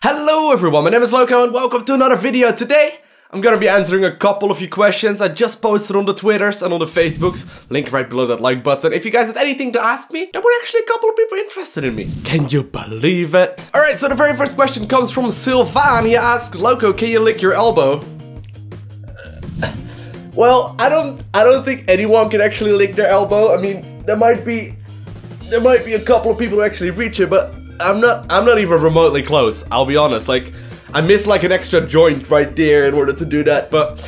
Hello everyone, my name is Loco and welcome to another video. Today, I'm gonna be answering a couple of your questions I just posted on the Twitters and on the Facebooks. Link right below that like button. If you guys had anything to ask me, there were actually a couple of people interested in me. Can you believe it? Alright, so the very first question comes from Sylvan. He asked, Loco, can you lick your elbow? Well, I don't think anyone can actually lick their elbow. I mean, there might be a couple of people who actually reach it, but I'm not even remotely close, I'll be honest. Like, I missed like an extra joint right there in order to do that, but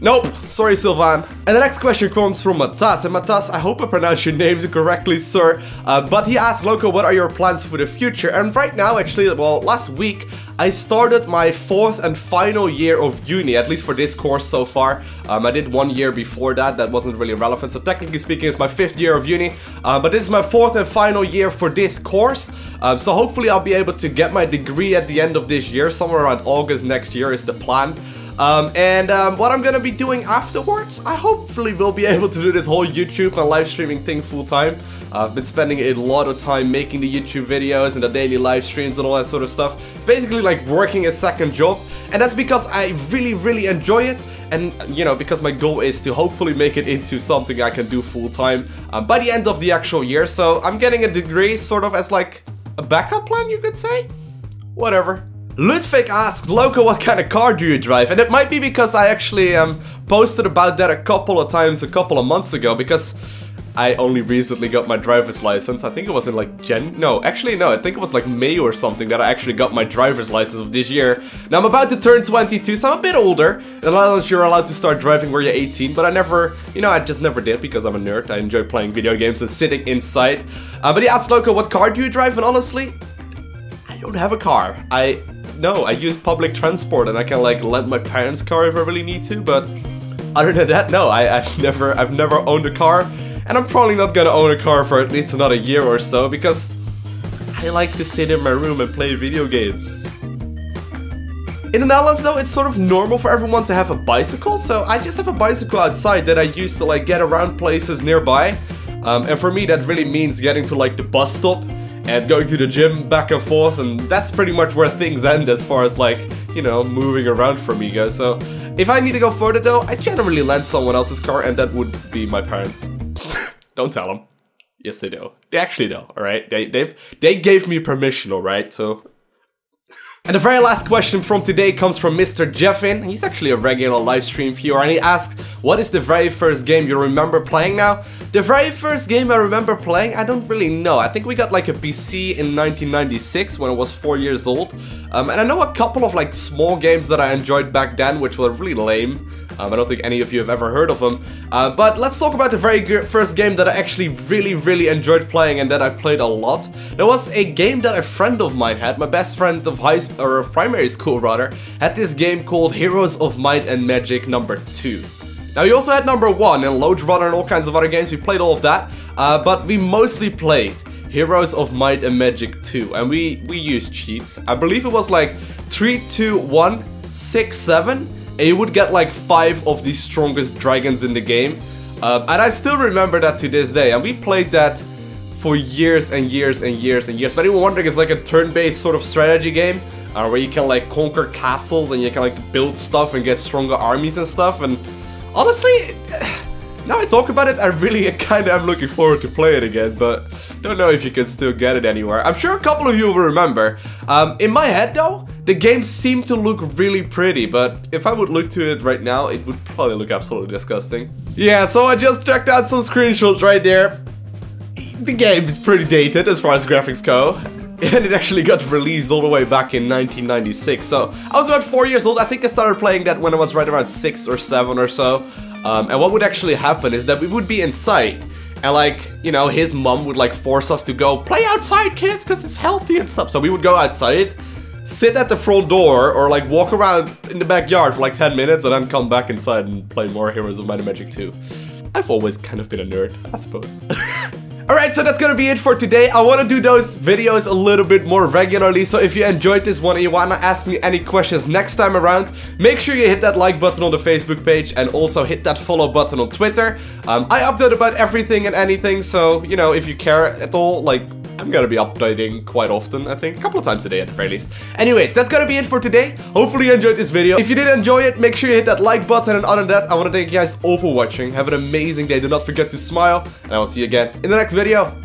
nope, sorry Sylvan. And the next question comes from Matas, and Matas, I hope I pronounced your name correctly, sir. But he asked, Loco, what are your plans for the future? And right now, actually, well, last week, I started my 4th and final year of uni, at least for this course so far. I did 1 year before that wasn't really relevant, so technically speaking, it's my 5th year of uni. But this is my 4th and final year for this course. So hopefully I'll be able to get my degree at the end of this year, somewhere around August next year is the plan. What I'm gonna be doing afterwards, I hopefully will be able to do this whole YouTube and live streaming thing full time. I've been spending a lot of time making the YouTube videos and the daily live streams and all that sort of stuff. It's basically like working a second job, and that's because I really enjoy it, and you know, because my goal is to hopefully make it into something I can do full time by the end of the actual year. So I'm getting a degree sort of as like a backup plan, you could say. Whatever. Ludwig asks, Loco, what kind of car do you drive? And it might be because I actually posted about that a couple of times a couple of months ago, because I only recently got my driver's license. I think it was in like I think it was like May or something that I actually got my driver's license of this year. Now I'm about to turn 22, so I'm a bit older. And you're allowed to start driving where you're 18, but I just never did because I'm a nerd. I enjoy playing video games and sitting inside. But he asked, Loco, what car do you drive? And honestly, I don't have a car. No, I use public transport, and I can like lend my parents' car if I really need to, but other than that, no, I've never owned a car, and I'm probably not gonna own a car for at least another year or so, because I like to sit in my room and play video games. In the Netherlands though, it's sort of normal for everyone to have a bicycle, so I just have a bicycle outside that I use to like get around places nearby, and for me that really means getting to like the bus stop and going to the gym back and forth, and that's pretty much where things end as far as like, you know, moving around for me goes. So if I need to go further though, I generally lend someone else's car, and that would be my parents. Don't tell them. Yes, they do. They actually know, alright? They gave me permission, alright? So... And the very last question from today comes from Mr. Jeffin. He's actually a regular live stream viewer, and he asks, what is the very first game you remember playing now? The very first game I remember playing, I don't really know. I think we got like a PC in 1996 when I was 4 years old. And I know a couple of like small games that I enjoyed back then, which were really lame. I don't think any of you have ever heard of them. But let's talk about the very first game that I actually really enjoyed playing and that I played a lot. There was a game that a friend of mine had, my best friend of primary school rather, had this game called Heroes of Might and Magic number 2. Now we also had number 1 and Lode Runner and all kinds of other games. We played all of that, but we mostly played Heroes of Might and Magic 2, and we used cheats. I believe it was like 3, 2, 1, 6, 7. And you would get like 5 of the strongest dragons in the game. And I still remember that to this day. And we played that for years and years and years and years. But anyone wondering, it's like a turn-based sort of strategy game. Where you can like conquer castles and you can like build stuff and get stronger armies and stuff. And honestly, now I talk about it, I really kind of am looking forward to play it again. But don't know if you can still get it anywhere. I'm sure a couple of you will remember. In my head though, the game seemed to look really pretty, but if I would look to it right now, it would probably look absolutely disgusting. Yeah, so I just checked out some screenshots right there. The game is pretty dated as far as graphics go. And it actually got released all the way back in 1996. So I was about 4 years old. I think I started playing that when I was right around 6 or 7 or so. And what would actually happen is that we would be inside. And like, you know, his mom would like force us to go, play outside kids, because it's healthy and stuff. So we would go outside, sit at the front door, or like walk around in the backyard for like 10 minutes and then come back inside and play more Heroes of Might and Magic 2. I've always kind of been a nerd, I suppose. Alright, so that's gonna be it for today. I want to do those videos a little bit more regularly, so if you enjoyed this one and you want to ask me any questions next time around, make sure you hit that like button on the Facebook page and also hit that follow button on Twitter. I update about everything and anything, so, you know, if you care at all, like, I'm gonna be updating quite often, I think. A couple of times a day at the very least. Anyways, that's gonna be it for today. Hopefully you enjoyed this video. If you did enjoy it, make sure you hit that like button. And other than that, I want to thank you guys all for watching. Have an amazing day. Do not forget to smile. And I will see you again in the next video.